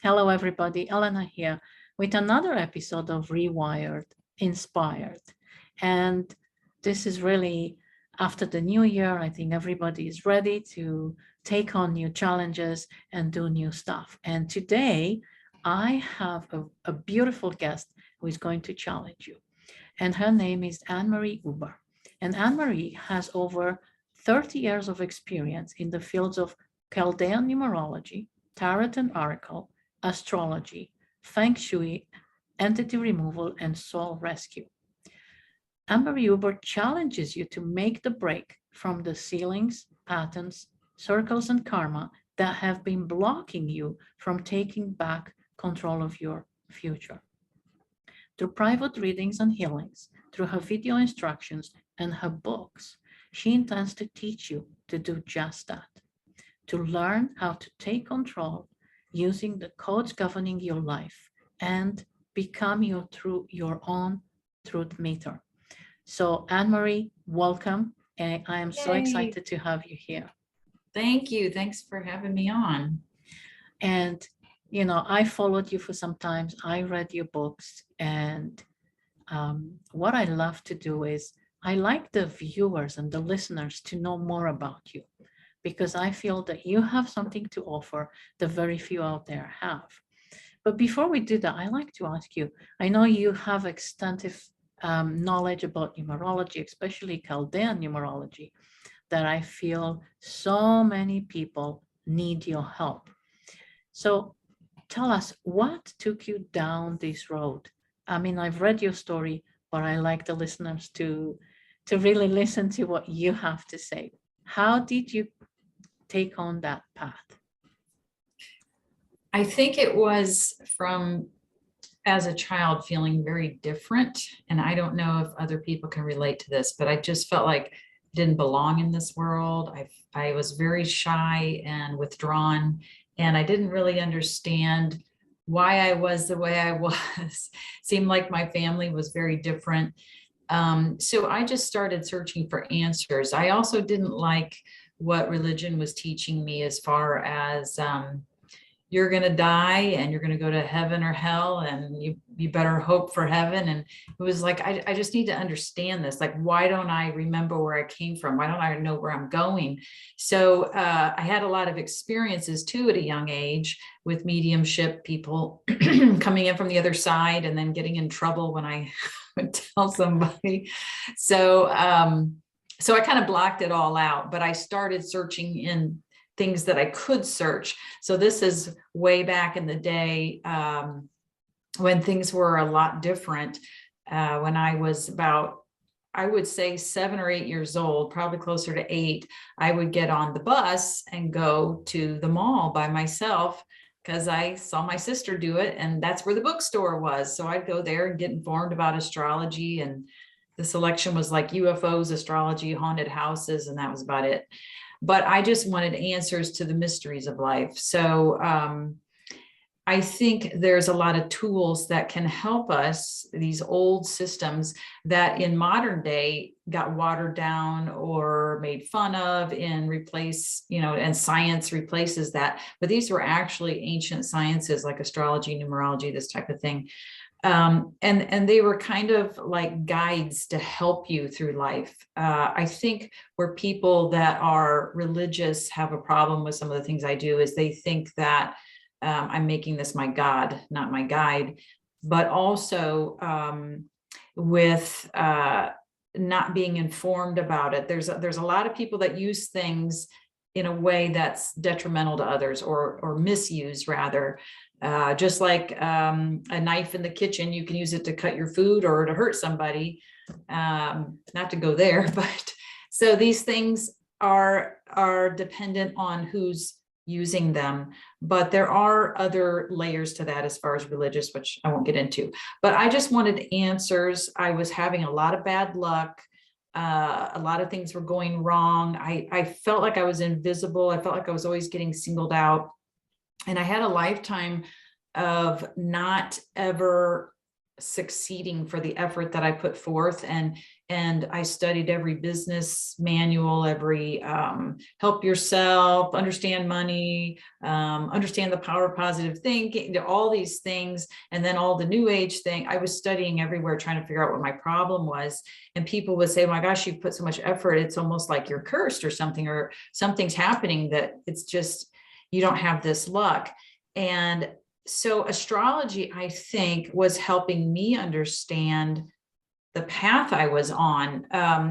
Hello, everybody. Elena here with another episode of Rewired Inspired. And this is really after the new year. I think everybody is ready to take on new challenges and do new stuff. And today I have a beautiful guest who is going to challenge you. And her name is Anmarie Uber. And Anmarie has over 30 years of experience in the fields of Chaldean numerology, tarot and oracle, astrology, feng shui, entity removal, and soul rescue. Anmarie Uber challenges you to make the break from the ceilings, patterns, circles, and karma that have been blocking you from taking back control of your future. Through private readings and healings, through her video instructions and her books, she intends to teach you to do just that, to learn how to take control using the codes governing your life and become your own truth meter. So Anmarie, welcome. And I am so excited to have you here. Thank you. Thanks for having me on. And, I followed you for some time. I read your books. And what I love to do is I like the viewers and the listeners to know more about you, because I feel that you have something to offer that very few out there have. But before we do that, I like to ask you, I know you have extensive knowledge about numerology, especially Chaldean numerology, that I feel so many people need your help. So tell us, what took you down this road? I mean, I've read your story, but I like the listeners to really listen to what you have to say. How did you take on that path? I think it was from as a child feeling very different. And I don't know if other people can relate to this, but I just felt like I didn't belong in this world. I was very shy and withdrawn, and I didn't really understand why I was the way I was. Seemed like my family was very different. So I just started searching for answers. I also didn't like what religion was teaching me as far as you're going to die and you're going to go to heaven or hell, and you better hope for heaven. And it was like, I just need to understand this. Like, why don't I remember where I came from? Why don't I know where I'm going? So I had a lot of experiences too at a young age with mediumship, people coming in from the other side and then getting in trouble when I would tell somebody. So I kind of blocked it all out, but I started searching in things that I could search. So this is way back in the day when things were a lot different. When I was about, I would say 7 or 8 years old, probably closer to 8, I would get on the bus and go to the mall by myself because I saw my sister do it, and that's where the bookstore was. So I'd go there and get informed about astrology, and the selection was like UFOs, astrology, haunted houses, and that was about it. But I just wanted answers to the mysteries of life. So I think there's a lot of tools that can help us, these old systems that in modern day got watered down or made fun of and and science replaces that. But these were actually ancient sciences like astrology, numerology, this type of thing. And they were kind of like guides to help you through life. I think where people that are religious have a problem with some of the things I do is they think that I'm making this my God, not my guide, but also with not being informed about it. There's a lot of people that use things in a way that's detrimental to others, or misuse rather. Just like a knife in the kitchen, you can use it to cut your food or to hurt somebody. Not to go there, but so these things are dependent on who's using them. But there are other layers to that as far as religious, which I won't get into. But I just wanted answers. I was having a lot of bad luck. A lot of things were going wrong. I felt like I was invisible. I felt like I was always getting singled out. And I had a lifetime of not ever succeeding for the effort that I put forth. And I studied every business manual, every help yourself, understand money, understand the power of positive thinking, all these things. And then all the new age thing, I was studying everywhere, trying to figure out what my problem was. And people would say, oh my gosh, you put so much effort. It's almost like you're cursed or something's happening, that it's just, you don't have this luck. And so astrology, I think, was helping me understand the path I was on.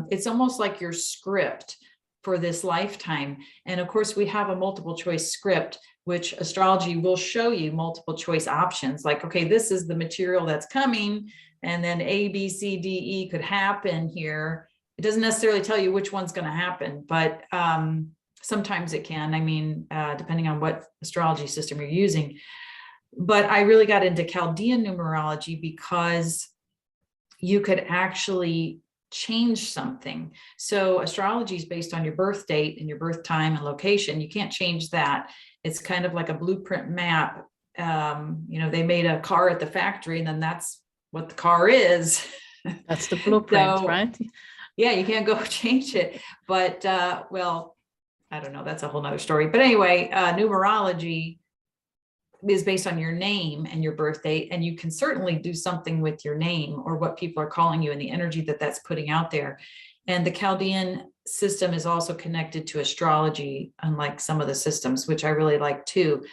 It's almost like your script for this lifetime. And of course, we have a multiple choice script, which astrology will show you multiple choice options. Like, okay, this is the material that's coming, and then A, B, C, D, E could happen here. It doesn't necessarily tell you which one's going to happen, but sometimes it can. I mean, depending on what astrology system you're using. But I really got into Chaldean numerology because you could actually change something. So astrology is based on your birth date and your birth time and location. You can't change that. It's kind of like a blueprint map. They made a car at the factory, and then that's what the car is. That's the blueprint, So, right? Yeah, you can't go change it. But well, I don't know. That's a whole nother story. But anyway, numerology is based on your name and your birth date, and you can certainly do something with your name or what people are calling you and the energy that that's putting out there. And the Chaldean system is also connected to astrology, unlike some of the systems, which I really like too.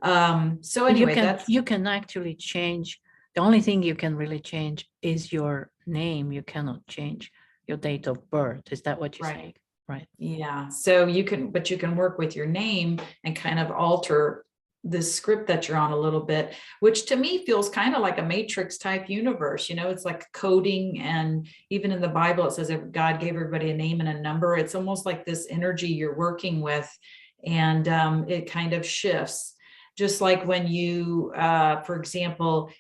So anyway, you can actually change. The only thing you can really change is your name. You cannot change your date of birth. Is that what you're saying? Right. Yeah. So you can work with your name and kind of alter the script that you're on a little bit, which to me feels kind of like a matrix type universe. It's like coding. And even in the Bible, it says that God gave everybody a name and a number. It's almost like this energy you're working with, and it kind of shifts. Just like when you, for example,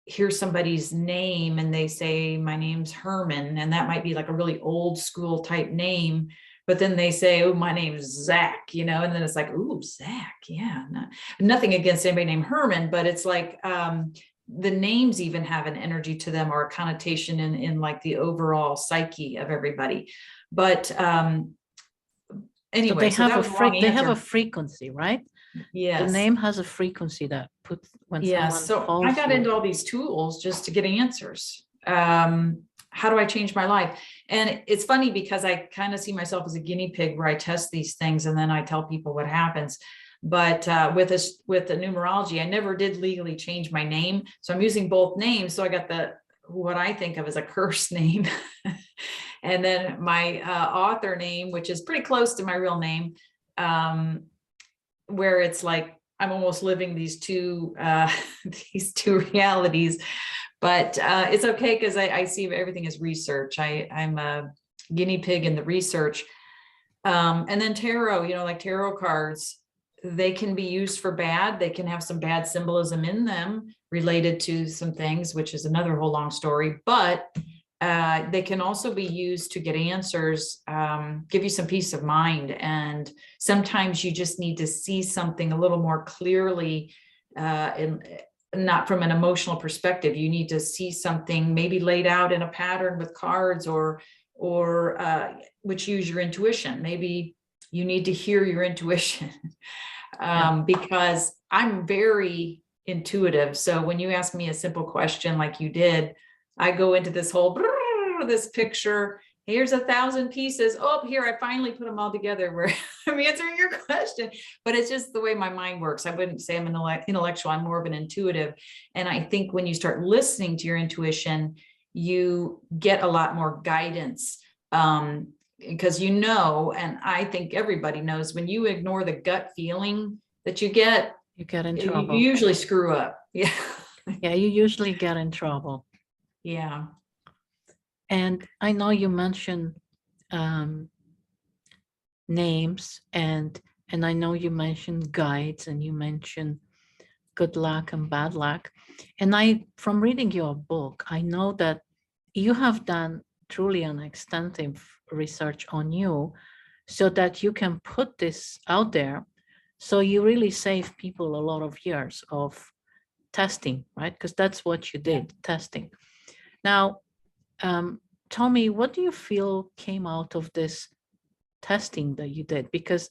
hear somebody's name and they say, my name's Herman, and that might be like a really old school type name. But then they say, oh, my name's Zach, and then it's like, ooh, Zach. Yeah. Nothing against anybody named Herman, but it's like the names even have an energy to them or a connotation in like the overall psyche of everybody. But anyway, so they have a frequency, right? Yes. The name has a frequency that puts when someone So calls I got you. into all these tools just to get answers. How do I change my life? And it's funny because I kind of see myself as a guinea pig where I test these things and then I tell people what happens. But with the numerology, I never did legally change my name. So I'm using both names. So I got what I think of as a cursed name. And then my author name, which is pretty close to my real name, where it's like I'm almost living these two realities. But it's okay because I see everything as research. I'm a guinea pig in the research. And then tarot, like tarot cards, they can be used for bad. They can have some bad symbolism in them related to some things, which is another whole long story. But they can also be used to get answers, give you some peace of mind. And sometimes you just need to see something a little more clearly, not from an emotional perspective. You need to see something maybe laid out in a pattern with cards or which use your intuition. Maybe you need to hear your intuition because I'm very intuitive. So when you ask me a simple question like you did, I go into this whole this picture. Here's 1,000 pieces. Oh, here, I finally put them all together where I'm answering your question. But it's just the way my mind works. I wouldn't say I'm an intellectual. I'm more of an intuitive. And I think when you start listening to your intuition, you get a lot more guidance. Because and I think everybody knows, when you ignore the gut feeling that you get in trouble. You usually screw up. Yeah. Yeah, you usually get in trouble. Yeah. And I know you mentioned names and I know you mentioned guides and you mentioned good luck and bad luck. And from reading your book, I know that you have done truly an extensive research on you so that you can put this out there. So you really save people a lot of years of testing, right? Because that's what you Yeah. did, testing. Now, tell me, what do you feel came out of this testing that you did? Because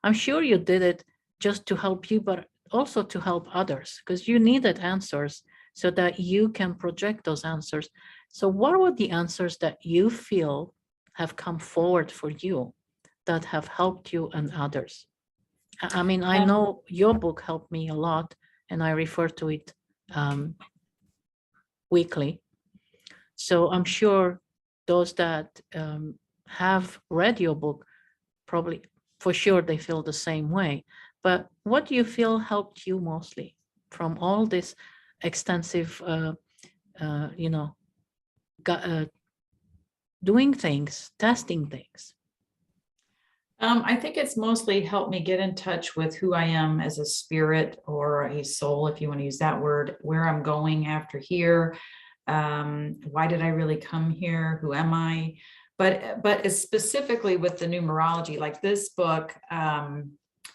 I'm sure you did it just to help you, but also to help others, because you needed answers so that you can project those answers. So what were the answers that you feel have come forward for you that have helped you and others? I mean, I know your book helped me a lot, and I refer to it weekly. So I'm sure those that have read your book, probably for sure they feel the same way. But what do you feel helped you mostly from all this extensive, you know, doing things, testing things? I think it's mostly helped me get in touch with who I am as a spirit or a soul, if you want to use that word, where I'm going after here. Why did I really come here? Who am I? But specifically with the numerology, like this book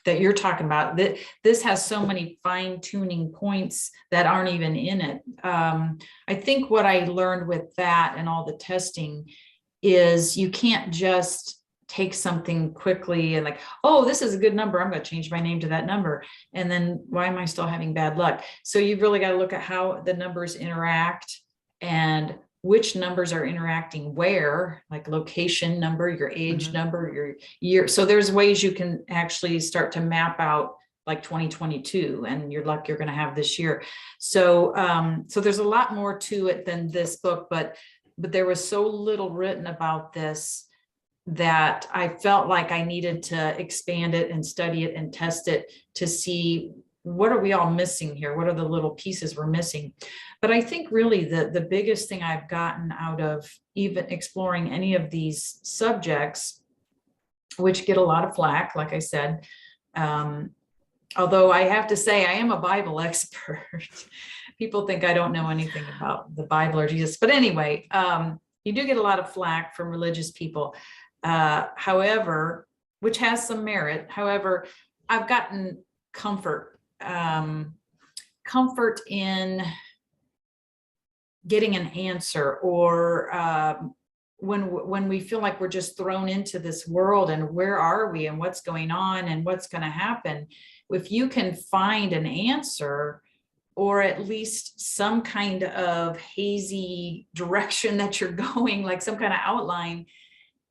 that you're talking about, that this has so many fine-tuning points that aren't even in it. I think what I learned with that and all the testing is you can't just take something quickly and like, oh, this is a good number, I'm going to change my name to that number. And then why am I still having bad luck? So you've really got to look at how the numbers interact and which numbers are interacting where, like location number, your age number, your year. So there's ways you can actually start to map out like 2022 and your luck you're going to have this year. So so there's a lot more to it than this book, but there was so little written about this that I felt like I needed to expand it and study it and test it to see what are we all missing here? What are the little pieces we're missing? But I think really the biggest thing I've gotten out of even exploring any of these subjects, which get a lot of flack, like I said, although I have to say I am a Bible expert. People think I don't know anything about the Bible or Jesus. But anyway, you do get a lot of flack from religious people. However, which has some merit. However, I've gotten comfort in getting an answer, or when we feel like we're just thrown into this world and where are we and what's going on and what's going to happen. If you can find an answer or at least some kind of hazy direction that you're going, like some kind of outline,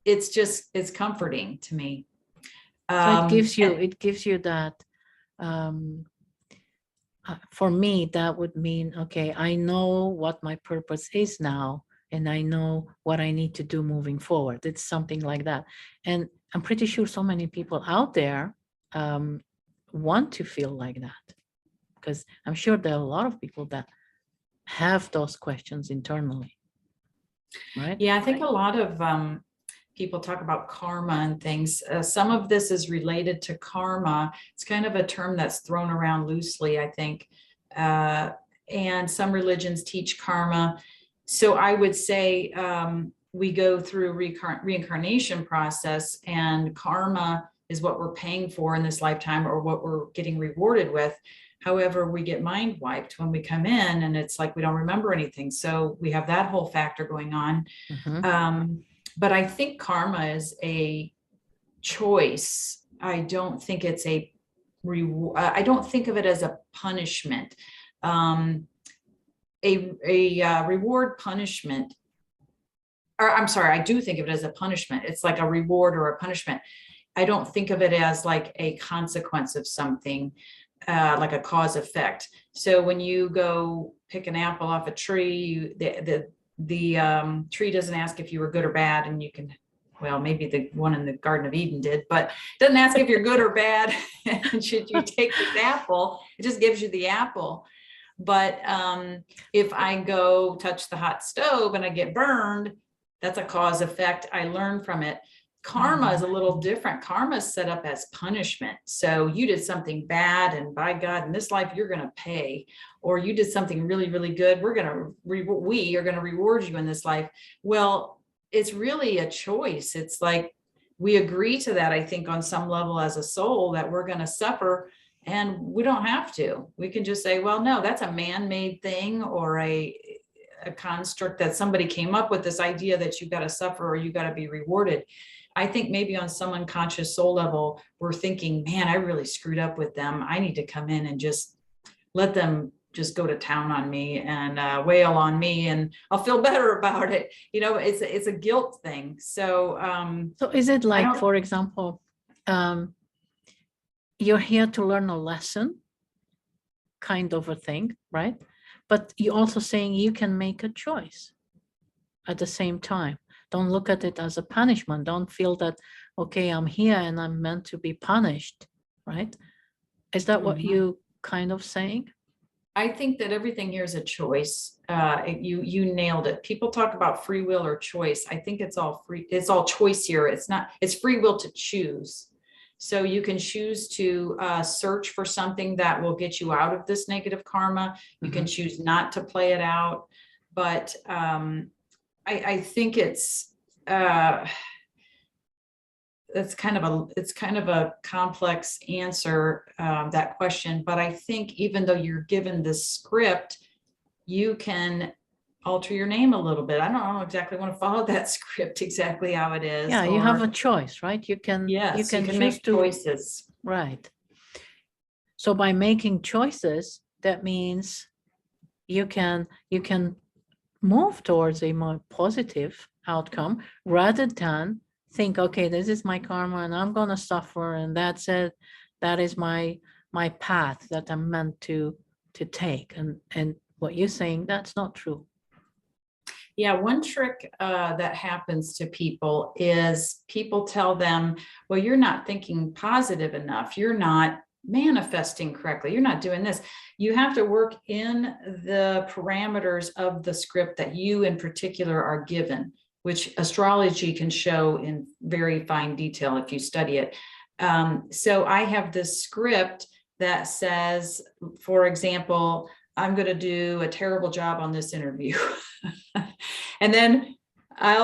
it's comforting to me. So it gives you that, for me, that would mean, okay, I know what my purpose is now, and I know what I need to do moving forward. It's something like that. And I'm pretty sure so many people out there want to feel like that, because I'm sure there are a lot of people that have those questions internally, right? Yeah, I think a lot of people talk about karma and things. Some of this is related to karma. It's kind of a term that's thrown around loosely, I think. And some religions teach karma. So I would say we go through reincarnation process, and karma is what we're paying for in this lifetime or what we're getting rewarded with. However, we get mind wiped when we come in, and it's like we don't remember anything. So we have that whole factor going on. But I think karma is a choice. I don't think it's a reward. I don't think of it as a punishment. A reward punishment, or I'm sorry, I do think of it as a punishment. It's like a reward or a punishment. I don't think of it as like a consequence of something, like a cause effect. So when you go pick an apple off a tree, the tree doesn't ask if you were good or bad, and you can, well, maybe the one in the Garden of Eden did, but it doesn't ask if you're good or bad. And should you take this apple? It just gives you the apple. But if I go touch the hot stove and I get burned, that's a cause effect. I learn from it. Karma is a little different. Karma is set up as punishment. So you did something bad, and by God, in this life, you're going to pay. Or you did something really, really good. We are going to reward you in this life. Well, it's really a choice. It's like we agree to that, I think, on some level as a soul, that we're going to suffer And we don't have to. We can just say, well, no, that's a man-made thing, or a construct that somebody came up with, this idea that you got to suffer or you got to be rewarded. I think maybe on some unconscious soul level, we're thinking, man, I really screwed up with them. I need to come in and just let them just go to town on me and wail on me, and I'll feel better about it. You know, it's a guilt thing. So, so is it like, for example, you're here to learn a lesson, kind of a thing, right? But you're also saying you can make a choice at the same time. Don't look at it as a punishment. Don't feel that, okay, I'm here and I'm meant to be punished, right? Is that what you kind of saying? I think that everything here is a choice. You nailed it. People talk about free will or choice. I think it's all free. It's all choice here. It's free will to choose. So you can choose to search for something that will get you out of this negative karma. You can choose not to play it out. But I think it's kind of a complex answer, that question. But I think even though you're given this script, you can alter your name a little bit. I don't exactly want to follow that script exactly how it is. Yeah, you have a choice, right? You can, yes, you can make choices. Right. So by making choices, that means you can move towards a more positive outcome rather than think, okay, this is my karma and I'm gonna suffer and that's it. That is my path that I'm meant to take. And what you're saying, that's not true. Yeah, one trick that happens to people is people tell them, well, you're not thinking positive enough. You're not manifesting correctly. You're not doing this. You have to work in the parameters of the script that you in particular are given, which astrology can show in very fine detail if you study it. So I have this script that says, for example, I'm going to do a terrible job on this interview. And then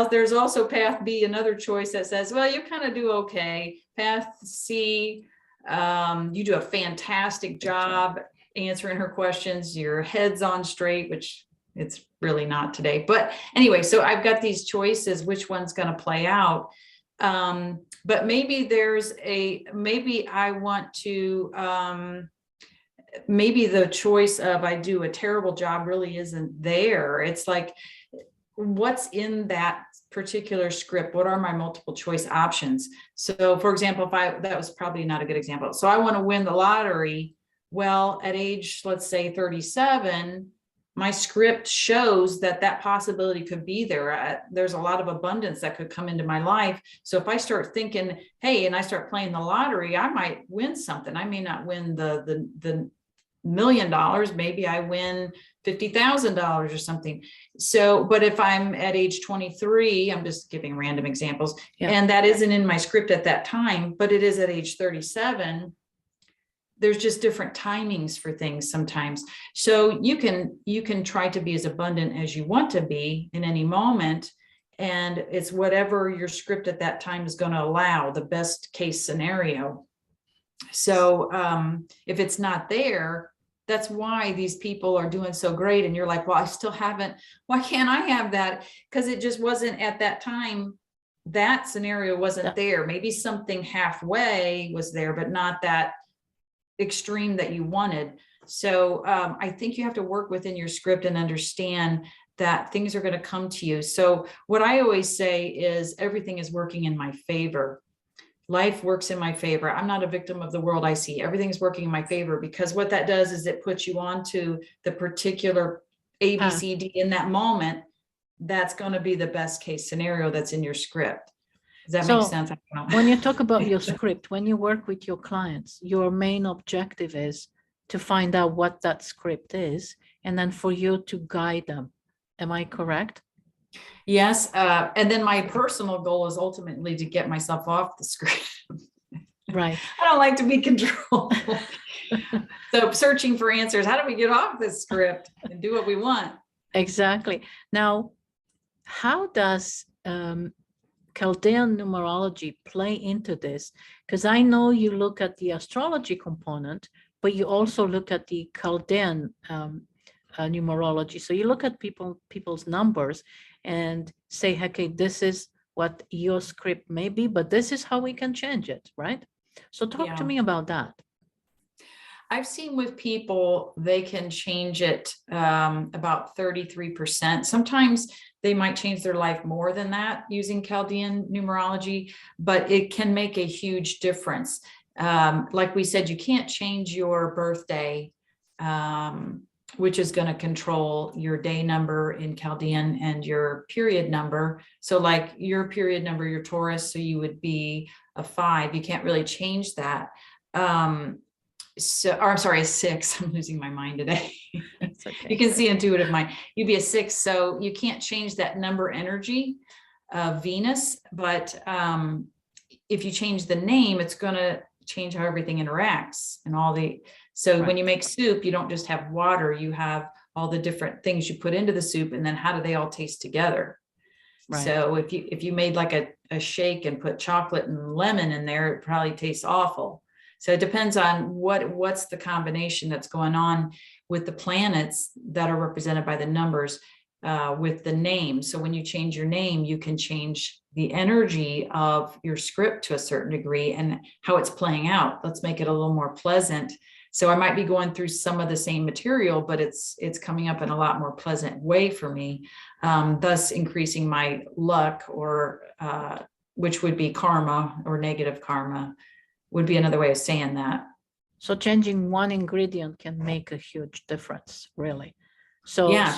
there's also path B, another choice that says, well, you kind of do okay. Path C, you do a fantastic job answering her questions. Your head's on straight, which it's really not today. But anyway, so I've got these choices, which one's going to play out. But maybe maybe I want to, maybe the choice of I do a terrible job really isn't there. It's like, what's in that particular script? What are my multiple choice options? So for example, that was probably not a good example. So I want to win the lottery. Well, at age, let's say 37, my script shows that possibility could be there. There's a lot of abundance that could come into my life. So if I start thinking, hey, and I start playing the lottery, I might win something. I may not win the $1 million. Maybe I win $50,000 or something. So, but if I'm at age 23, I'm just giving random examples, and that isn't in my script at that time, but it is at age 37. There's just different timings for things sometimes. So you can try to be as abundant as you want to be in any moment. And it's whatever your script at that time is going to allow, the best case scenario. So if it's not there, that's why these people are doing so great. And you're like, well, I still haven't, why can't I have that? Because it just wasn't at that time. That scenario wasn't there. Maybe something halfway was there, but not that extreme that you wanted. So I think you have to work within your script and understand that things are going to come to you. So what I always say is everything is working in my favor. Life works in my favor. I'm not a victim of the world I see. Everything's working in my favor, because what that does is it puts you onto the particular A, B, C, D in that moment. That's going to be the best case scenario that's in your script. Does that make sense? I don't know. When you talk about your script, when you work with your clients, your main objective is to find out what that script is, and then for you to guide them. Am I correct? Yes. And then my personal goal is ultimately to get myself off the script. Right. I don't like to be controlled. So searching for answers. How do we get off this script and do what we want? Exactly. Now, how does Chaldean numerology play into this? Because I know you look at the astrology component, but you also look at the Chaldean numerology. So you look at people's numbers and say, okay, this is what your script may be, but this is how we can change it, right? So talk to Yeah. me about that. I've seen with people, they can change it about 33%. Sometimes they might change their life more than that using Chaldean numerology, but it can make a huge difference. Like we said, you can't change your birthday, which is going to control your day number in Chaldean and your period number. So like your period number, your Taurus, so you would be a 5. You can't really change that. Or I'm sorry, a 6. I'm losing my mind today. Okay. You can see intuitive mind. You'd be a 6, so you can't change that number energy of Venus. But if you change the name, it's going to change how everything interacts and all the. So when you make soup, you don't just have water. You have all the different things you put into the soup, and then how do they all taste together? Right. So if you made like a shake and put chocolate and lemon in there, it probably tastes awful. So it depends on what's the combination that's going on with the planets that are represented by the numbers with the name. So when you change your name, you can change the energy of your script to a certain degree and how it's playing out. Let's make it a little more pleasant. So I might be going through some of the same material, but it's coming up in a lot more pleasant way for me, thus increasing my luck, or which would be karma, or negative karma would be another way of saying that. So changing one ingredient can make a huge difference, really. So yeah,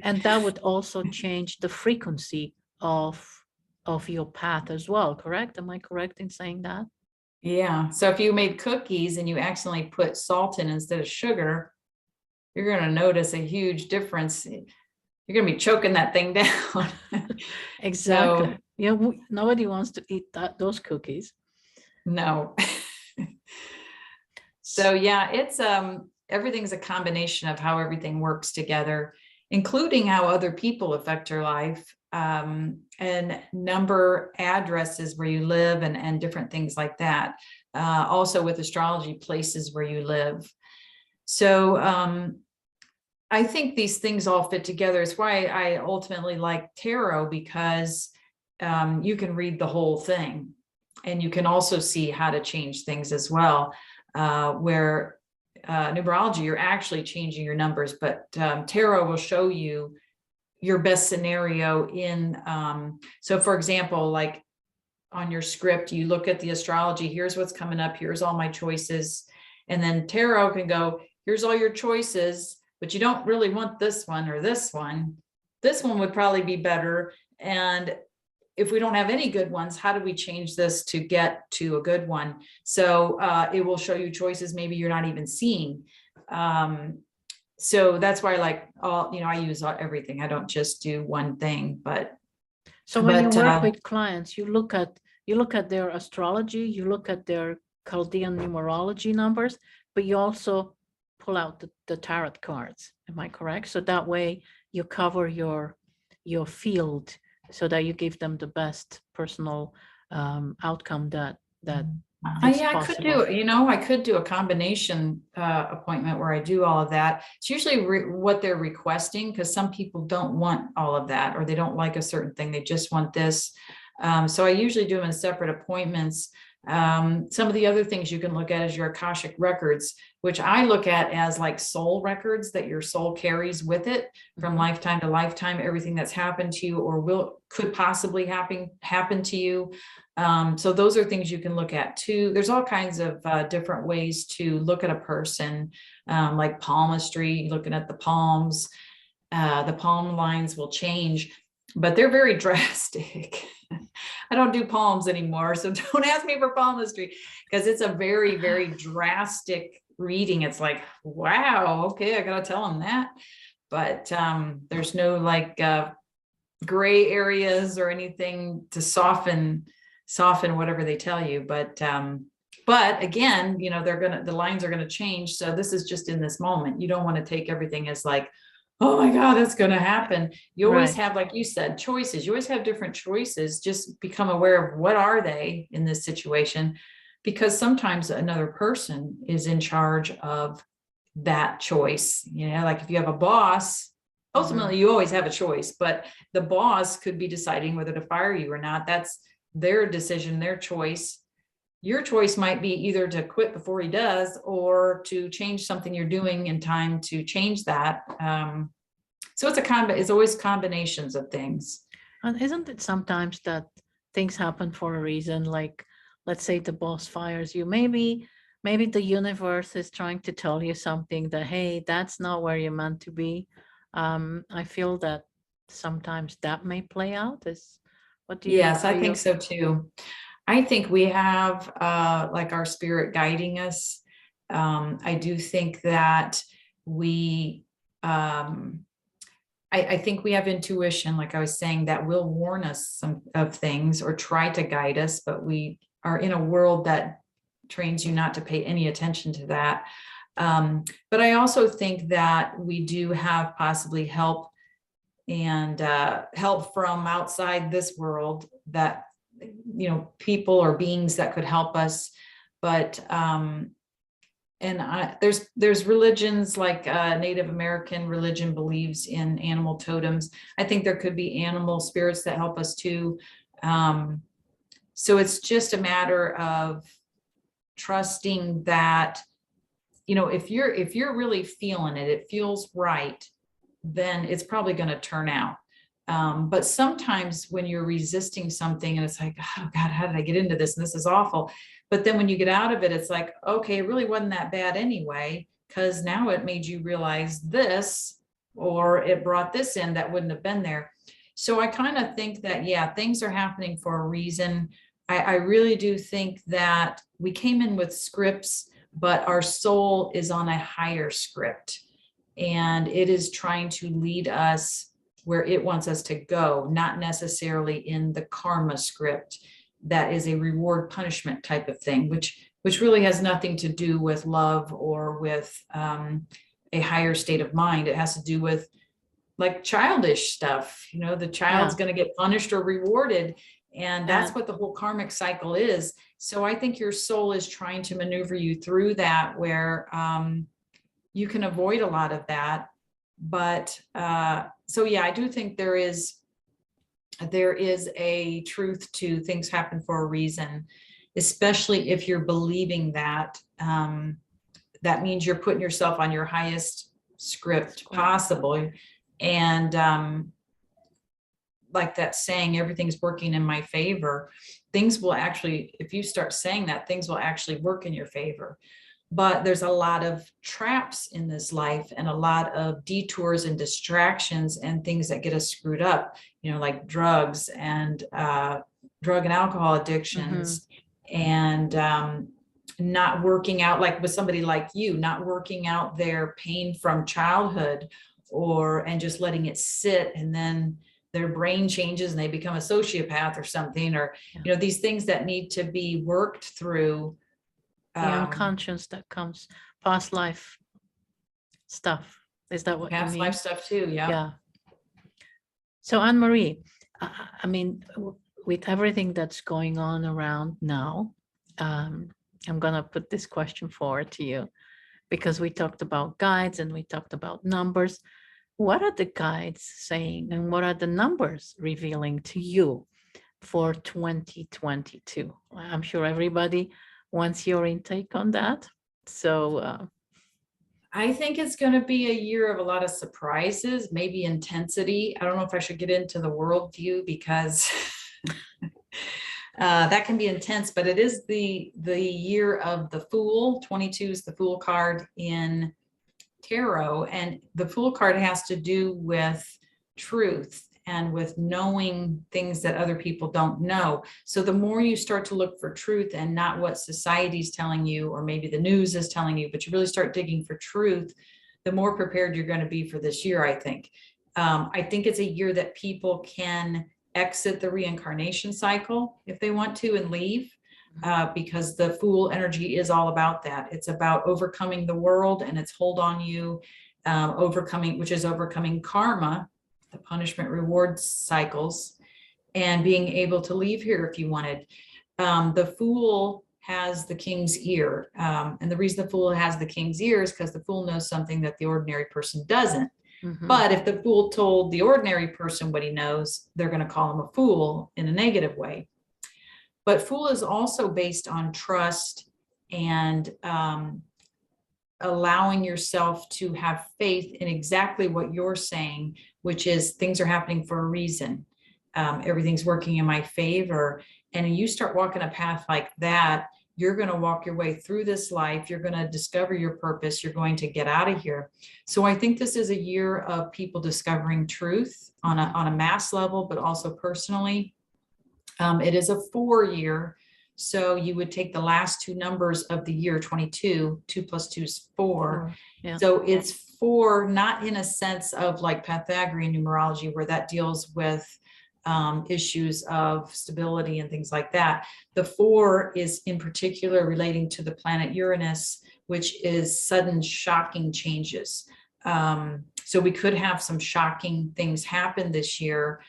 and that would also change the frequency of your path as well, correct? Am I correct in saying that? Yeah. So if you made cookies and you accidentally put salt in instead of sugar, you're going to notice a huge difference. You're going to be choking that thing down. Exactly. So, yeah. Nobody wants to eat those cookies. No. So yeah, it's everything's a combination of how everything works together, including how other people affect your life, and number, addresses where you live, and different things like that. Also with astrology, places where you live. So I think these things all fit together. It's why I ultimately like tarot, because you can read the whole thing. And you can also see how to change things as well, where numerology, you're actually changing your numbers, but tarot will show you your best scenario in. So for example, like on your script, you look at the astrology, here's what's coming up, here's all my choices. And then tarot can go, here's all your choices, but you don't really want this one or this one. This one would probably be better. And if we don't have any good ones, how do we change this to get to a good one? So it will show you choices maybe you're not even seeing. So that's why, like, I use everything. I don't just do one thing. But so when you work with clients, you look at their astrology, you look at their Chaldean numerology numbers, but you also pull out the tarot cards. Am I correct? So that way you cover your field, so that you give them the best personal outcome that yeah, I could do, I could do a combination appointment where I do all of that. It's usually what they're requesting, because some people don't want all of that, or they don't like a certain thing. They just want this. So I usually do them in separate appointments. Some of the other things you can look at is your Akashic records, which I look at as like soul records that your soul carries with it from lifetime to lifetime, everything that's happened to you or could possibly happen to you. So those are things you can look at too. There's all kinds of different ways to look at a person, like palmistry, looking at the palms. The palm lines will change, but they're very drastic. I don't do palms anymore, so don't ask me for palmistry, because it's a very, very drastic reading. It's like, wow, okay, I gotta tell them that. But there's no like gray areas or anything to soften whatever they tell you. But again, the lines are gonna change. So this is just in this moment. You don't want to take everything as like, oh my God, that's going to happen. You always have, like you said, choices. You always have different choices. Just become aware of what are they in this situation, because sometimes another person is in charge of that choice. Like if you have a boss, ultimately you always have a choice, but the boss could be deciding whether to fire you or not. That's their decision, their choice. Your choice might be either to quit before he does, or to change something you're doing in time to change that. So it's always combinations of things. And isn't it sometimes that things happen for a reason? Like, let's say the boss fires you. Maybe the universe is trying to tell you something that, hey, that's not where you're meant to be. I feel that sometimes that may play out. Yes, Are I think you? so too. I think we have like our spirit guiding us. I do think that we, I think we have intuition, like I was saying, that will warn us some of things or try to guide us, but we are in a world that trains you not to pay any attention to that. But I also think that we do have possibly help and help from outside this world, that people or beings that could help us. But there's religions like Native American religion believes in animal totems. I think there could be animal spirits that help us too. So it's just a matter of trusting that, if you're really feeling it, it feels right, then it's probably going to turn out. But sometimes when you're resisting something and it's like, oh God, how did I get into this? And this is awful. But then when you get out of it, it's like, okay, it really wasn't that bad anyway, because now it made you realize this, or it brought this in that wouldn't have been there. So I kind of think that, yeah, things are happening for a reason. I really do think that we came in with scripts, but our soul is on a higher script, and it is trying to lead us where it wants us to go, not necessarily in the karma script that is a reward punishment type of thing, which really has nothing to do with love or with a higher state of mind. It has to do with like childish stuff. The child's going to get punished or rewarded, and that's what the whole karmic cycle is. So I think your soul is trying to maneuver you through that, where you can avoid a lot of that. But so yeah, I do think there is a truth to things happen for a reason, especially if you're believing that. That means you're putting yourself on your highest script possible. And like that saying, everything's working in my favor. Things will actually, if you start saying that, things will actually work in your favor. But there's a lot of traps in this life, and a lot of detours and distractions and things that get us screwed up, like drugs and drug and alcohol addictions, and not working out, like with somebody like you, not working out their pain from childhood, and just letting it sit, and then their brain changes and they become a sociopath or something, or these things that need to be worked through. The unconscious that comes, past life stuff. Is that what you mean? Past life stuff too, yeah. Yeah. So Anmarie, I mean, with everything that's going on around now, I'm gonna put this question forward to you, because we talked about guides and we talked about numbers. What are the guides saying, and what are the numbers revealing to you for 2022? I'm sure everybody wants your intake on that. So I think it's going to be a year of a lot of surprises, maybe intensity. I don't know if I should get into the worldview, because that can be intense, but it is the year of the Fool. 22 is the Fool card in tarot, and the Fool card has to do with truth and with knowing things that other people don't know. So the more you start to look for truth and not what society's telling you, or maybe the news is telling you, but you really start digging for truth, the more prepared you're going to be for this year, I think. I think it's a year that people can exit the reincarnation cycle if they want to, and leave. Because the Fool energy is all about that. It's about overcoming the world and its hold on you, which is overcoming karma, the punishment reward cycles, and being able to leave here if you wanted. The Fool has the king's ear. And the reason the Fool has the king's ear is because the Fool knows something that the ordinary person doesn't. But if the Fool told the ordinary person what he knows, they're going to call him a fool in a negative way. But Fool is also based on trust and allowing yourself to have faith in exactly what you're saying, which is things are happening for a reason. Everything's working in my favor. And you start walking a path like that, you're going to walk your way through this life. You're going to discover your purpose. You're going to get out of here. So I think this is a year of people discovering truth on a mass level, but also personally. It is a 4 year. So you would take the last two numbers of the year 22, 2 plus 2 is 4. Yeah. So it's 4, not in a sense of like Pythagorean numerology, where that deals with issues of stability and things like that. The 4 is in particular relating to the planet Uranus, which is sudden shocking changes. So we could have some shocking things happen this year,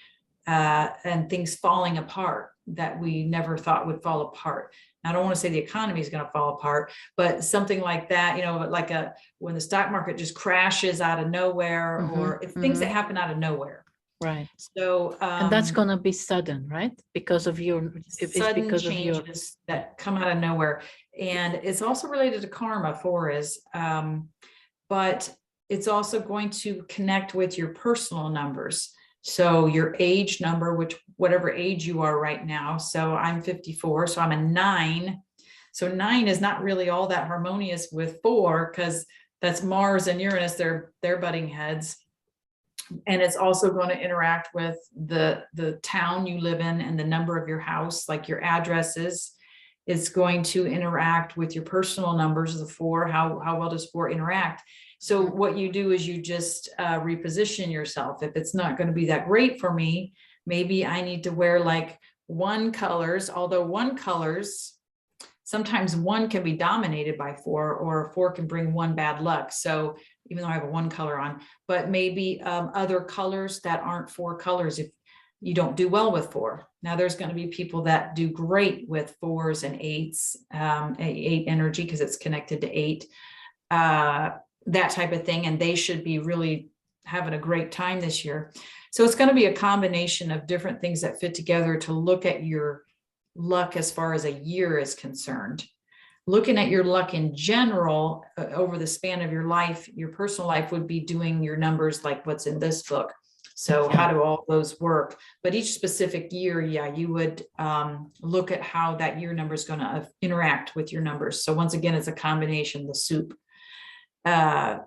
and things falling apart that we never thought would fall apart. I don't want to say the economy is going to fall apart, but something like that, you know, like when the stock market just crashes out of nowhere, or if things that happen out of nowhere. Right. So, and that's going to be sudden, right? Because of your sudden changes that come out of nowhere. And it's also related to karma, 4 is, but it's also going to connect with your personal numbers. So your age number, which whatever age you are right now. So I'm 54, so I'm a 9. So 9 is not really all that harmonious with 4, because that's Mars and Uranus, they're butting heads. And it's also going to interact with the town you live in and the number of your house, like your addresses. It's going to interact with your personal numbers, the 4. How well does 4 interact? So what you do is you just reposition yourself. If it's not going to be that great for me, maybe I need to wear like 1 colors, although 1 colors, sometimes 1 can be dominated by 4, or 4 can bring 1 bad luck. So even though I have a 1 color on, but maybe other colors that aren't 4 colors if you don't do well with 4. Now there's going to be people that do great with 4s and 8s, 8 energy, because it's connected to 8, that type of thing. And they should be really having a great time this year. So it's going to be a combination of different things that fit together to look at your luck as far as a year is concerned. Looking at your luck in general over the span of your life, your personal life would be doing your numbers like what's in this book. So how do all those work? But each specific year, yeah, you would look at how that year number is going to interact with your numbers. So once again, it's a combination, the soup. Actually,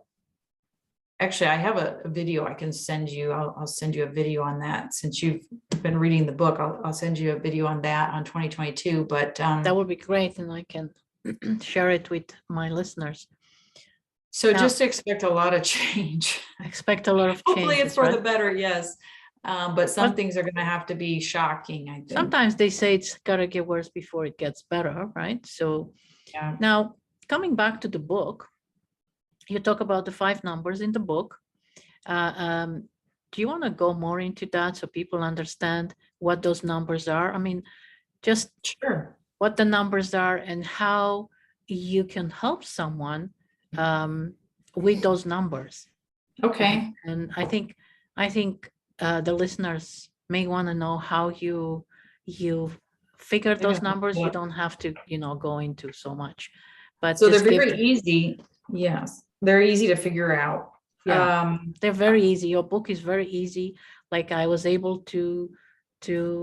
I have a video I can send you. I'll send you a video on that. Since you've been reading the book, I'll send you a video on that on 2022. But that would be great, and I can share it with my listeners. So now, just expect a lot of change. Expect a lot of change. Hopefully it's for the better, yes. But some things are going to have to be shocking, I think. Sometimes they say it's got to get worse before it gets better, right? So yeah. Now, coming back to the book, you talk about the 5 numbers in the book. Do you want to go more into that so people understand what those numbers are? I mean, just sure. What the numbers are and how you can help someone with those numbers. Okay. And I think the listeners may want to know how you figure those numbers. You don't have to, go into so much. But so they're very easy. Yes, they're easy to figure out. Yeah, they're very easy. Your book is very easy. Like I was able to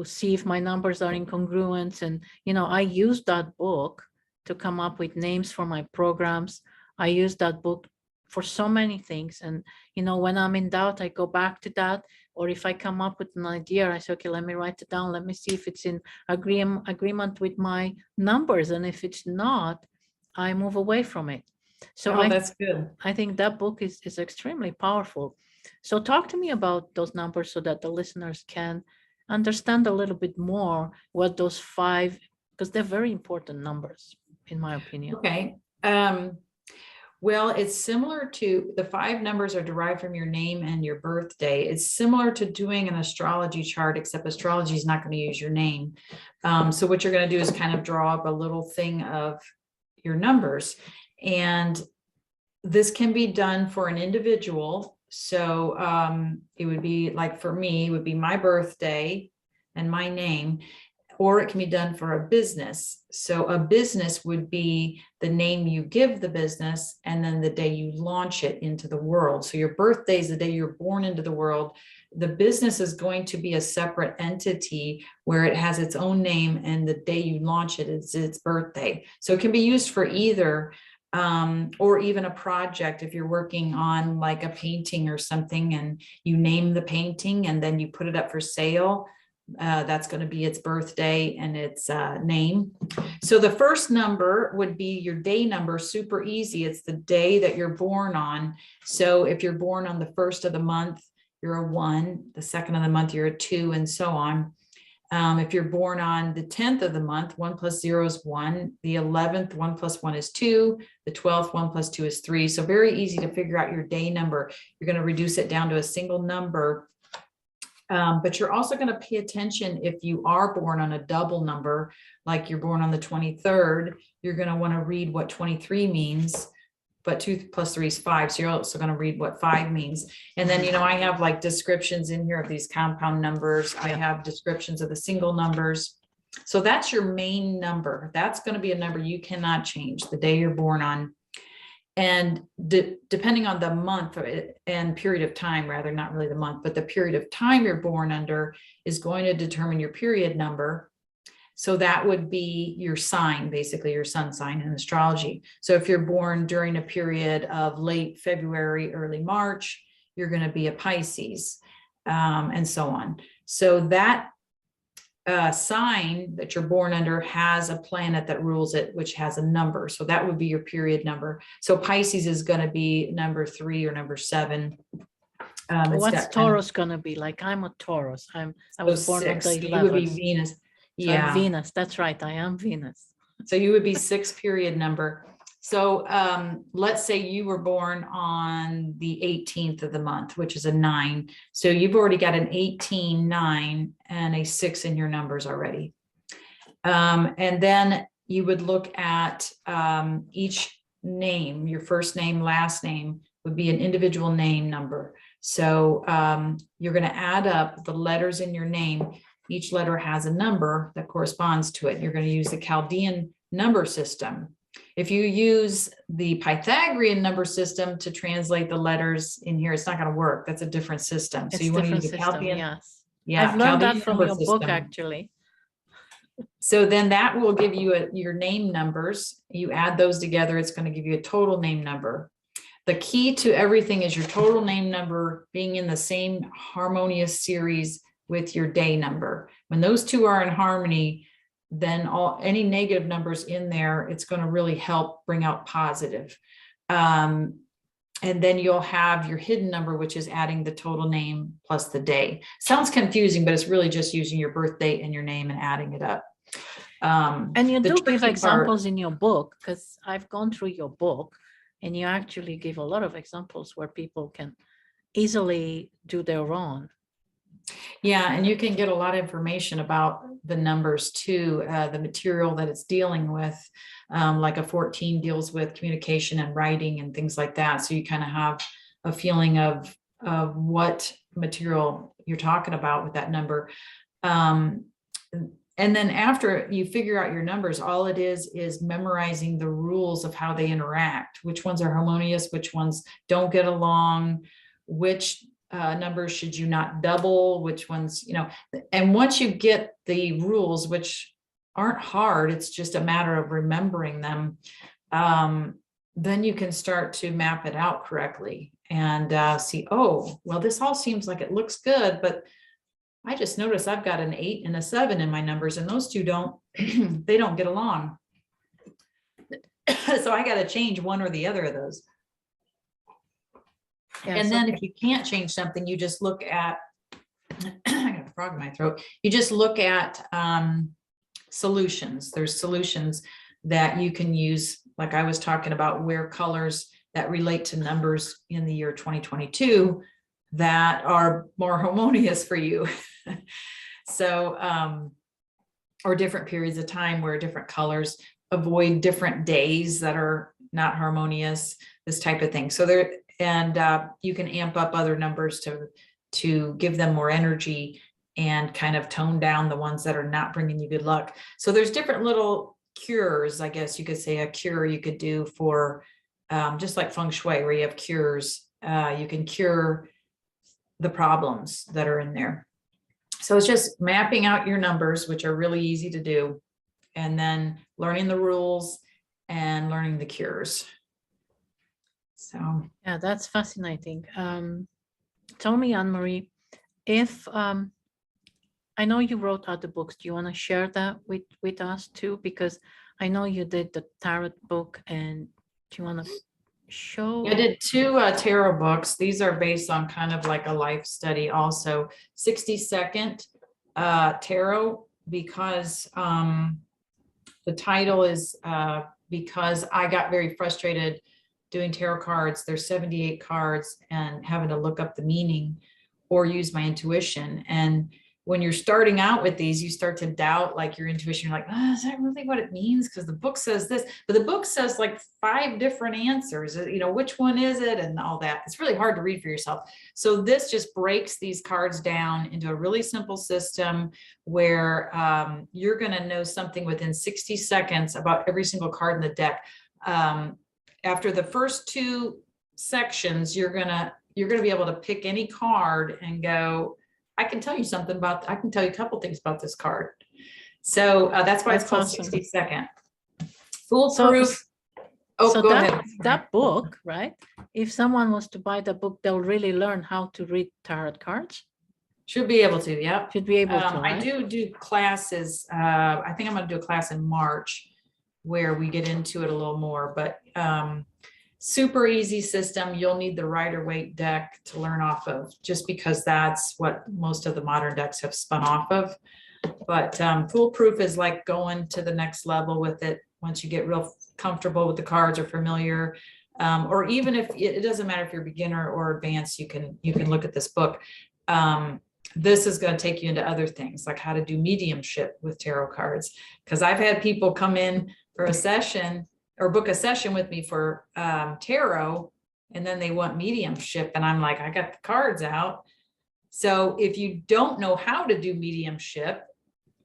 see if my numbers are incongruent. And, I used that book to come up with names for my programs. I used that book for so many things. And, when I'm in doubt, I go back to that. Or if I come up with an idea, I say, okay, let me write it down. Let me see if it's in agreement with my numbers. And if it's not, I move away from it. So that's good. I think that book is extremely powerful. So talk to me about those numbers so that the listeners can understand a little bit more what those 5, because they're very important numbers, in my opinion. Okay. Well, it's similar to the 5 numbers are derived from your name and your birthday. It's similar to doing an astrology chart, except astrology is not going to use your name. So what you're going to do is kind of draw up a little thing of your numbers. And this can be done for an individual. So it would be like for me, it would be my birthday and my name, or it can be done for a business. So a business would be the name you give the business and then the day you launch it into the world. So your birthday is the day you're born into the world. The business is going to be a separate entity where it has its own name, and the day you launch it is its birthday. So it can be used for either, or even a project. If you're working on like a painting or something and you name the painting and then you put it up for sale, that's going to be its birthday and its name. So the first number would be your day number. Super easy. It's the day that you're born on. So if you're born on the 1st of the month, you're a 1. The 2nd of the month, you're a 2, and so on. If you're born on the 10th of the month, 1 plus 0 is 1. The 11th, 1 plus 1 is 2. The 12th, 1 plus 2 is 3. So very easy to figure out your day number. You're going to reduce it down to a single number. But you're also going to pay attention if you are born on a double number, like you're born on the 23rd, you're going to want to read what 23 means, but 2 plus 3 is 5. So you're also going to read what 5 means. And then, I have like descriptions in here of these compound numbers. I have descriptions of the single numbers. So that's your main number. That's going to be a number you cannot change the day you're born on. And depending on the month and period of time, rather, not really the month, but the period of time you're born under is going to determine your period number. So that would be your sign, basically your sun sign in astrology. So if you're born during a period of late February, early March, you're going to be a Pisces, and so on. So that sign that you're born under has a planet that rules it, which has a number. So that would be your period number. So Pisces is going to be number 3 or number 7. What's Taurus going to be? Like, I'm a Taurus. I was born on the 11th. You would be Venus. So Venus. That's right. I am Venus. So you would be 6 period number. So let's say you were born on the 18th of the month, which is a 9. So you've already got an 18, 9, and a 6 in your numbers already. And then you would look at each name, your first name, last name would be an individual name number. So you're going to add up the letters in your name. Each letter has a number that corresponds to it. You're going to use the Chaldean number system. If you use the Pythagorean number system to translate the letters in here, it's not going to work. That's a different system. So you want to use the Chaldean. Yes. Yeah, I've learned that from your book, actually. So then that will give you your name numbers. You add those together, it's going to give you a total name number. The key to everything is your total name number being in the same harmonious series with your day number. When those two are in harmony, then any negative numbers in there, it's going to really help bring out positive. And then you'll have your hidden number, which is adding the total name plus the day. Sounds confusing, but it's really just using your birth date and your name and adding it up. And you do give examples in your book, because I've gone through your book and you actually give a lot of examples where people can easily do their own. Yeah, and you can get a lot of information about the numbers too, the material that it's dealing with, like a 14 deals with communication and writing and things like that. So you kind of have a feeling of what material you're talking about with that number. And then after you figure out your numbers, all it is memorizing the rules of how they interact, which ones are harmonious, which ones don't get along, which numbers should you not double, which ones, and once you get the rules, which aren't hard, it's just a matter of remembering them, then you can start to map it out correctly and see, oh, well, this all seems like it looks good, but I just noticed I've got an 8 and a 7 in my numbers, and those two don't, they don't get along. So I got to change one or the other of those. Yeah, and then if you can't change something, you just look at, I got a frog in my throat. You just look at solutions. There's solutions that you can use. Like I was talking about, wear colors that relate to numbers in the year 2022 that are more harmonious for you. So, or different periods of time where different colors, avoid different days that are not harmonious, this type of thing. So there, and you can amp up other numbers to give them more energy and kind of tone down the ones that are not bringing you good luck. So there's different little cures, I guess you could say, a cure you could do for just like feng shui, where you have cures. You can cure the problems that are in there. So it's just mapping out your numbers, which are really easy to do, and then learning the rules and learning the cures. So Yeah, that's fascinating. Tell me, Anmarie, if I know you wrote other books, do you want to share that with us too? Because I know you did the tarot book, and do you want to show? I did 2 tarot books. These are based on kind of like a life study also. 60-second tarot, because the title is because I got very frustrated doing tarot cards. There's 78 cards and having to look up the meaning or use my intuition. And when you're starting out with these, you start to doubt like your intuition. You're like, oh, is that really what it means? Because the book says this, but the book says like 5 different answers, you know, which one is it and all that. It's really hard to read for yourself. So this just breaks these cards down into a really simple system where you're going to know something within 60 seconds about every single card in the deck. After the first 2 sections, you're going to be able to pick any card and go, I can tell you something about, I can tell you a couple things about this card. So that's why it's called awesome. 60-second. Foolproof. So go ahead. That book, right? If someone was to buy the book, they'll really learn how to read tarot cards. Should be able to, yeah. Should be able to, right? I do classes. I think I'm going to do a class in March where we get into it a little more, but super easy system. You'll need the Rider-Waite deck to learn off of, just because that's what most of the modern decks have spun off of. But foolproof is like going to the next level with it once you get real comfortable with the cards or familiar. Or even if it doesn't matter if you're beginner or advanced, you can look at this book. This is going to take you into other things like how to do mediumship with tarot cards. Because I've had people come in for a session or book a session with me for tarot, and then they want mediumship. And I'm like, I got the cards out. So if you don't know how to do mediumship,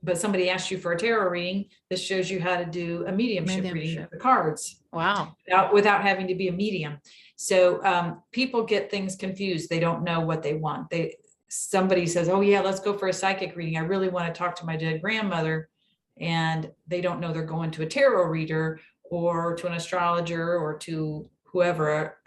but somebody asked you for a tarot reading, this shows you how to do a mediumship reading with the cards. Wow. Without having to be a medium. So people get things confused. They don't know what they want. Somebody says, oh yeah, let's go for a psychic reading. I really want to talk to my dead grandmother. And they don't know they're going to a tarot reader or to an astrologer or to whoever.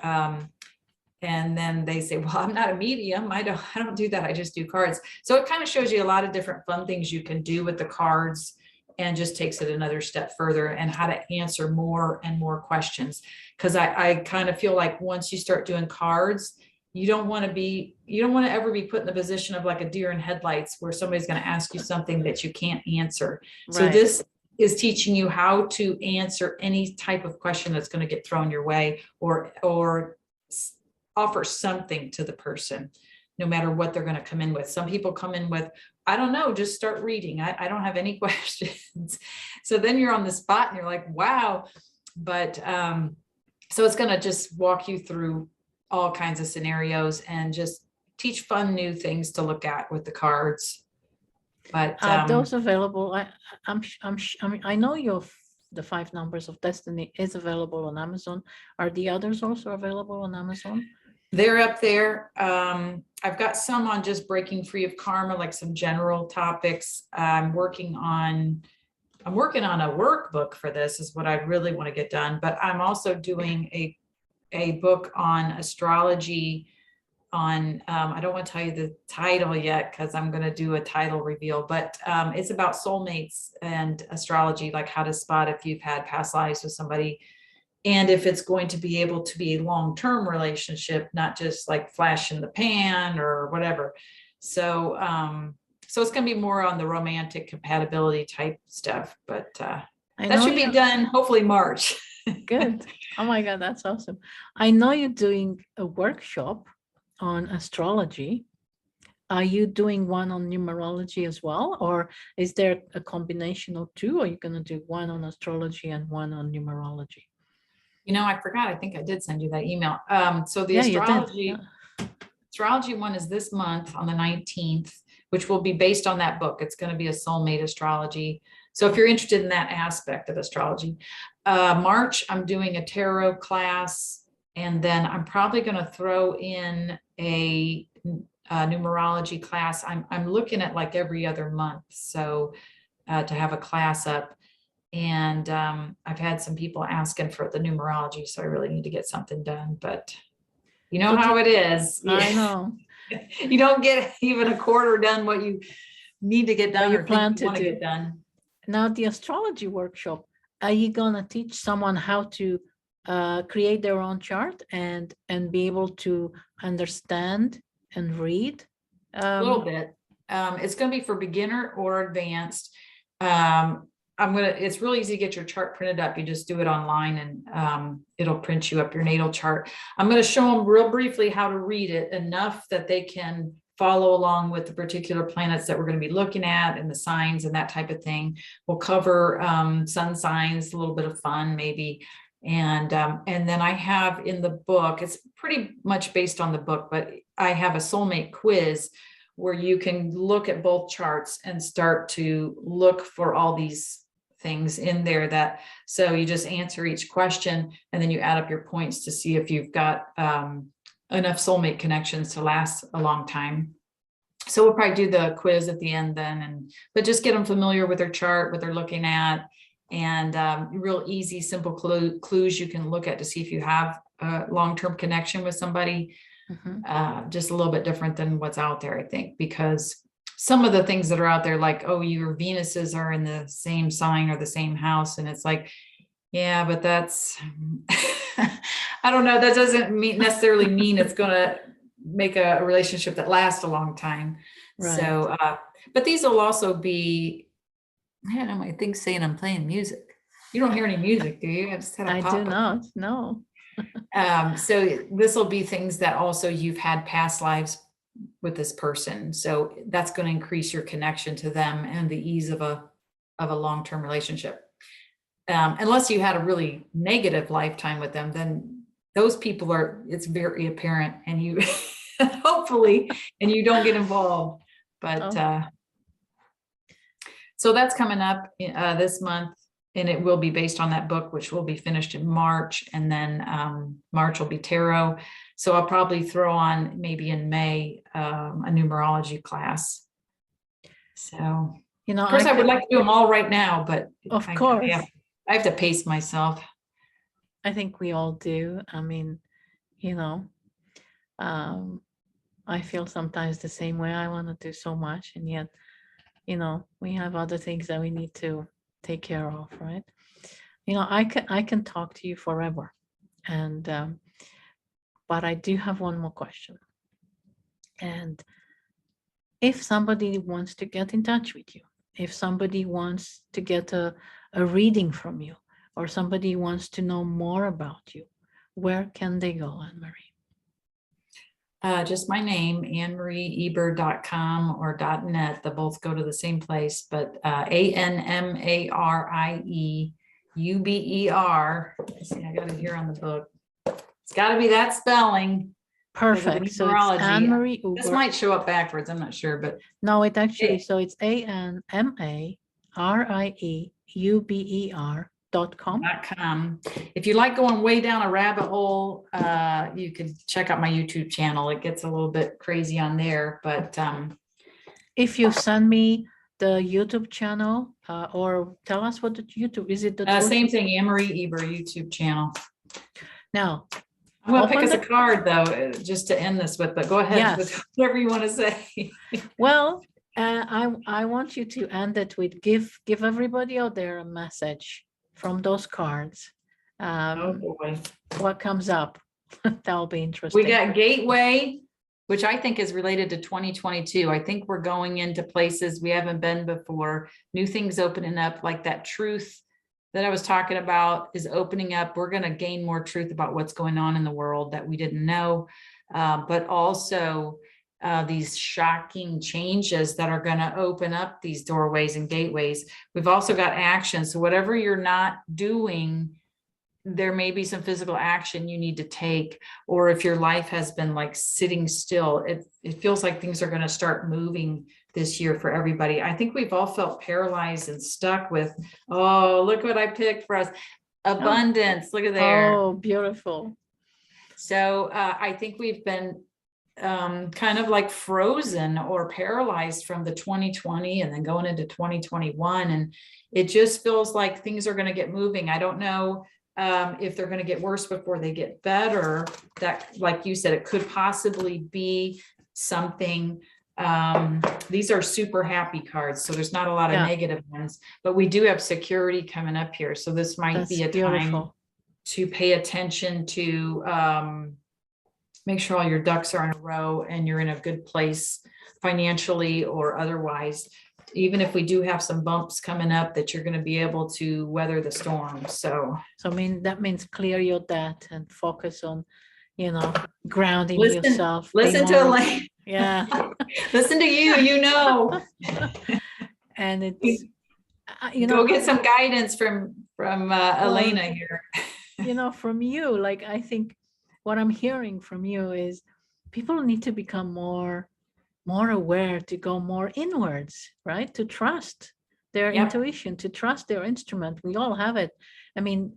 And then they say, well, I'm not a medium. I don't do that. I just do cards. So it kind of shows you a lot of different fun things you can do with the cards, and just takes it another step further, and how to answer more and more questions. Because I kind of feel like once you start doing cards, you don't want to ever be put in the position of like a deer in headlights where somebody's going to ask you something that you can't answer. Right. So this is teaching you how to answer any type of question that's going to get thrown your way, or offer something to the person, no matter what they're going to come in with. Some people come in with, I don't know, just start reading. I don't have any questions. So then you're on the spot and you're like, wow. But so it's going to just walk you through all kinds of scenarios and just teach fun new things to look at with the cards. But those available. I know the 5 Numbers of Destiny is available on Amazon. Are the others also available on Amazon? They're up there. I've got some on just breaking free of karma, like some general topics. I'm working on a workbook for this, is what I really want to get done. But I'm also doing a book on astrology on, I don't want to tell you the title yet because I'm going to do a title reveal, but it's about soulmates and astrology, like how to spot if you've had past lives with somebody, and if it's going to be able to be a long-term relationship, not just like flash in the pan or whatever. So so it's going to be more on the romantic compatibility type stuff, but that should be done hopefully March. Good. Oh my God, that's awesome. I know you're doing a workshop on astrology. Are you doing one on numerology as well? Or is there a combination of two? Or are you going to do one on astrology and one on numerology? I forgot. I think I did send you that email. So the Yeah, you did. Yeah. astrology one is this month on the 19th, which will be based on that book. It's going to be a soulmate astrology. So if you're interested in that aspect of astrology, March, I'm doing a tarot class, and then I'm probably going to throw in a numerology class. I'm looking at like every other month. So to have a class up. And I've had some people asking for the numerology, so I really need to get something done. But you know So how it is. I know. You don't get even a quarter done what you need to get What done you or plan think you to want to do. get done. Now, the astrology workshop, are you gonna teach someone how to create their own chart and be able to understand and read? A little bit. It's going to be for beginner or advanced. It's really easy to get your chart printed up. You just do it online and it'll print you up your natal chart. I'm going to show them real briefly how to read it enough that they can follow along with the particular planets that we're going to be looking at and the signs and that type of thing. We'll cover sun signs, a little bit of fun maybe. And then I have in the book, it's pretty much based on the book, but I have a soulmate quiz where you can look at both charts and start to look for all these things in there so you just answer each question and then you add up your points to see if you've got enough soulmate connections to last a long time. So we'll probably do the quiz at the end then, but just get them familiar with their chart, what they're looking at, and real easy, simple clues you can look at to see if you have a long-term connection with somebody. Just a little bit different than what's out there, I think, because some of the things that are out there, like, oh, your Venuses are in the same sign or the same house. And it's like, yeah, but that's, I don't know. That doesn't necessarily mean it's going to make a relationship that lasts a long time. Right. So, but these will also be, I don't know, my thing's saying I'm playing music. You don't hear any music, do you? I do not, no. So this will be things that also you've had past lives with this person. So that's going to increase your connection to them and the ease of a long-term relationship. Unless you had a really negative lifetime with them, then those people it's very apparent, and you hopefully, and you don't get involved. But so that's coming up this month. And it will be based on that book, which will be finished in March. And then March will be tarot. So I'll probably throw on maybe in May a numerology class. So, of course, I would like to do them all right now, but of course, I have to pace myself. I think we all do. I mean, I feel sometimes the same way. I want to do so much, and yet, we have other things that we need to take care of, right? I can talk to you forever, and but I do have one more question. And if somebody wants to get in touch with you, if somebody wants to get a reading from you, or somebody wants to know more about you, where can they go, Anmarie? Just my name, AnmarieUber.com or .net. They both go to the same place, but AnmarieUber. See, I got it here on the book. It's got to be that spelling. Perfect. So it's Anmarie Uber. This might show up backwards. I'm not sure, but no, it actually. So it's AnmarieUber.com. If you like going way down a rabbit hole, you could check out my YouTube channel. It gets a little bit crazy on there, but if you send me the YouTube channel, or tell us what the YouTube is, it the same thing, Anmarie Uber YouTube channel. Now, I'm going to pick us a card though, just to end this with, but go ahead with whatever you want to say. Well, I want you to end it with give everybody out there a message from those cards. Oh boy. What comes up? That'll be interesting. We got Gateway, which I think is related to 2022. I think we're going into places we haven't been before, new things opening up, like that truth that I was talking about is opening up. We're going to gain more truth about what's going on in the world that we didn't know, but also these shocking changes that are going to open up these doorways and gateways. We've also got action. So whatever you're not doing, there may be some physical action you need to take, or if your life has been like sitting still, it feels like things are going to start moving this year for everybody. I think we've all felt paralyzed and stuck with, oh, look what I picked for us. Abundance. Look at there. Oh, beautiful. So I think we've been kind of like frozen or paralyzed from the 2020 and then going into 2021. And it just feels like things are going to get moving. I don't know if they're going to get worse before they get better. That, like you said, it could possibly be something. These are super happy cards, so there's not a lot of negative ones, but we do have security coming up here. So this might be a time to pay attention to make sure all your ducks are in a row and you're in a good place financially or otherwise. Even if we do have some bumps coming up, that you're going to be able to weather the storm. So I mean, that means clear your debt and focus on, grounding yourself. Listen to Elaine. Yeah. Listen to you, And it's, go get some guidance from Elena here. From you, like, I think what I'm hearing from you is people need to become more aware, to go more inwards, right? To trust their intuition, to trust their instrument. We all have it. I mean,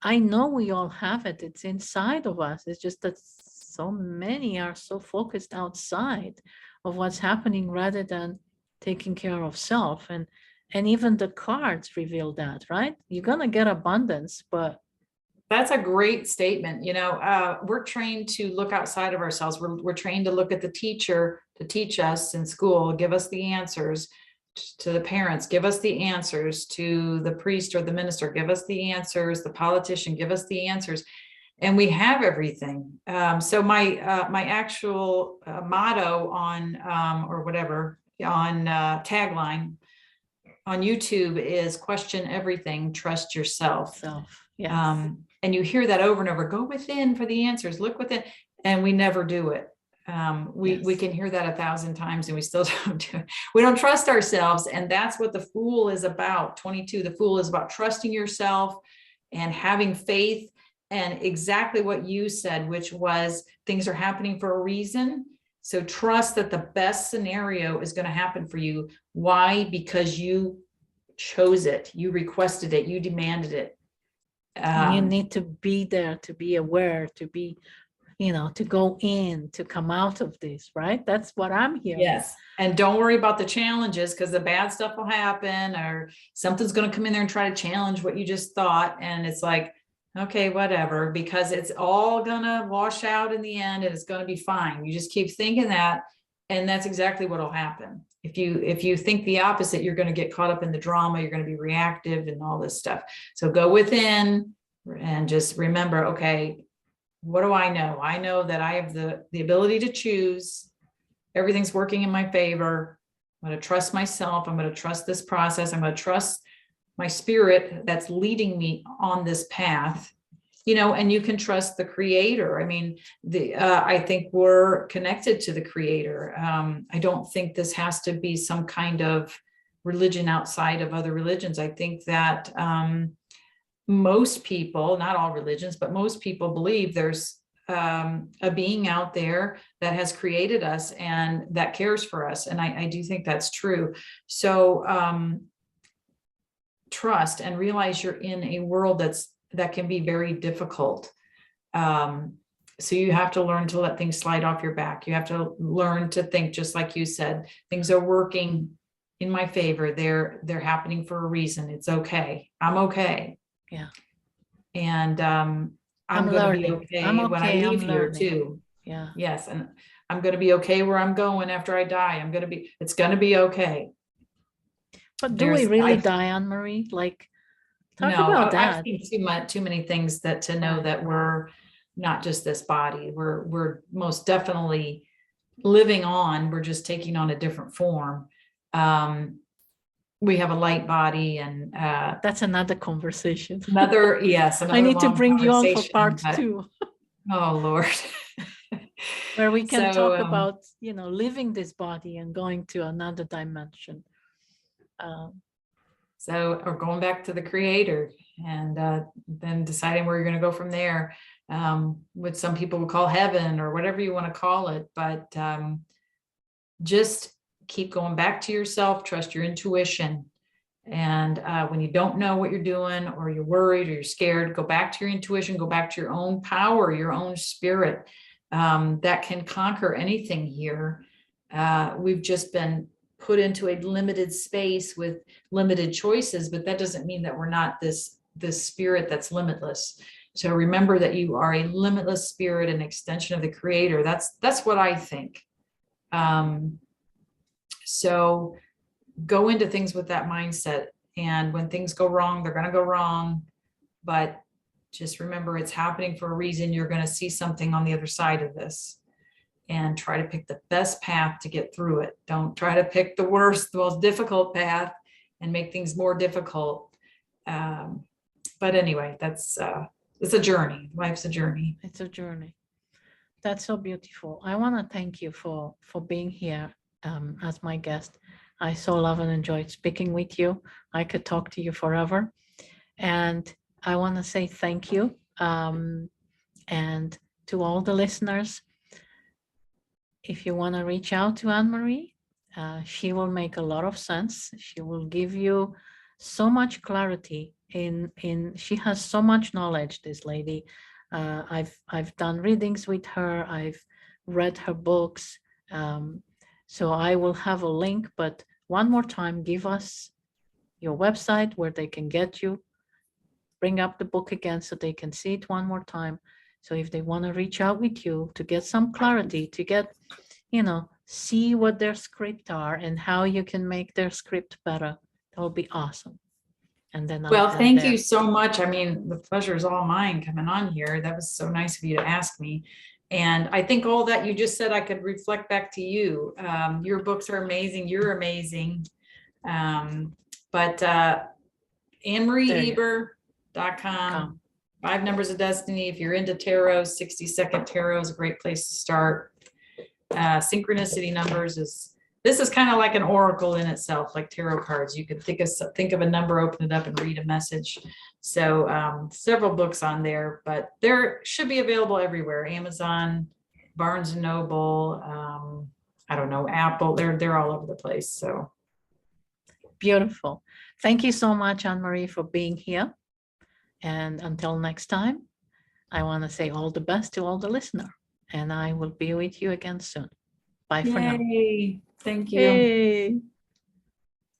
I know we all have it. It's inside of us. It's just that so many are so focused outside of what's happening rather than taking care of self. And even the cards reveal that, right? You're going to get abundance, but that's a great statement. We're trained to look outside of ourselves. We're trained to look at the teacher to teach us in school, give us the answers, to the parents, give us the answers, to the priest or the minister, give us the answers, the politician, give us the answers. And we have everything. So my actual motto on or whatever on tagline on YouTube is question everything, trust yourself. Yes. And you hear that over and over, go within for the answers, look within, and we never do it. We can hear that 1,000 times and we still don't do it. We don't trust ourselves. And that's what the Fool is about. 22, the Fool is about trusting yourself and having faith, and exactly what you said, which was things are happening for a reason. So trust that the best scenario is going to happen for you. Why? Because you chose it, you requested it, you demanded it. You need to be there, to be aware, to be, to go in, to come out of this, right? That's what I'm hearing. Yes. And don't worry about the challenges, because the bad stuff will happen, or something's going to come in there and try to challenge what you just thought. And it's like, okay, whatever, because it's all going to wash out in the end and it's going to be fine. You just keep thinking that. And that's exactly what will happen. If you think the opposite, you're going to get caught up in the drama. You're going to be reactive and all this stuff. So go within and just remember, okay, what do I know? I know that I have the ability to choose. Everything's working in my favor. I'm going to trust myself. I'm going to trust this process. I'm going to trust my spirit that's leading me on this path. And you can trust the creator. I mean, I think we're connected to the creator. I don't think this has to be some kind of religion outside of other religions. I think that most people, not all religions, but most people believe there's a being out there that has created us and that cares for us. And I do think that's true. So trust and realize you're in a world that can be very difficult. So you have to learn to let things slide off your back. You have to learn to think, just like you said, things are working in my favor. They're happening for a reason. It's okay. I'm okay. Yeah. And I'm going to be okay when I leave here too. Yeah. Yes. And I'm going to be okay where I'm going after I die. It's going to be okay. But do we really die, Anmarie? Like, talk about that. I've seen too many things to know that we're not just this body. We're most definitely living on. We're just taking on a different form. we have a light body, and That's another conversation. yes, I another need to long bring you on for conversation, part but- 2, Oh, Lord. where we can So, talk about, leaving this body and going to another dimension. Or going back to the creator, and then deciding where you're going to go from there, what some people would call heaven or whatever you want to call it. But just keep going back to yourself, trust your intuition. And when you don't know what you're doing, or you're worried, or you're scared, go back to your intuition, go back to your own power, your own spirit, that can conquer anything here. We've just been put into a limited space with limited choices, but that doesn't mean that we're not this spirit that's limitless. So remember that you are a limitless spirit, an extension of the creator. That's what I think. So go into things with that mindset. And when things go wrong, they're going to go wrong. But just remember, it's happening for a reason. You're going to see something on the other side of this, and try to pick the best path to get through it. Don't try to pick the worst, the most difficult path and make things more difficult. But anyway, it's a journey. Life's a journey. It's a journey. That's so beautiful. I want to thank you for being here as my guest. I so love and enjoyed speaking with you. I could talk to you forever. And I want to say thank you. And to all the listeners, if you want to reach out to Anmarie, she will make a lot of sense. She will give you so much clarity she has so much knowledge, this lady. I've done readings with her. I've read her books. So I will have a link, but one more time, give us your website where they can get you. Bring up the book again so they can see it one more time. So if they want to reach out with you to get some clarity, to get, see what their script are and how you can make their script better, that will be awesome. And then well, thank you so much. I mean, the pleasure is all mine coming on here. That was so nice of you to ask me. And I think all that you just said, I could reflect back to you. Your books are amazing. You're amazing. But AnmarieUber.com, 5 Numbers of Destiny. If you're into tarot, 60-second tarot is a great place to start. Synchronicity numbers this is kind of like an oracle in itself, like tarot cards. You could think of a number, open it up, and read a message. So several books on there, but there should be available everywhere. Amazon, Barnes and Noble, I don't know, Apple. They're all over the place. So beautiful. Thank you so much, Anmarie, for being here. And until next time, I want to say all the best to all the listeners. And I will be with you again soon. Bye for now. Thank you. Yay.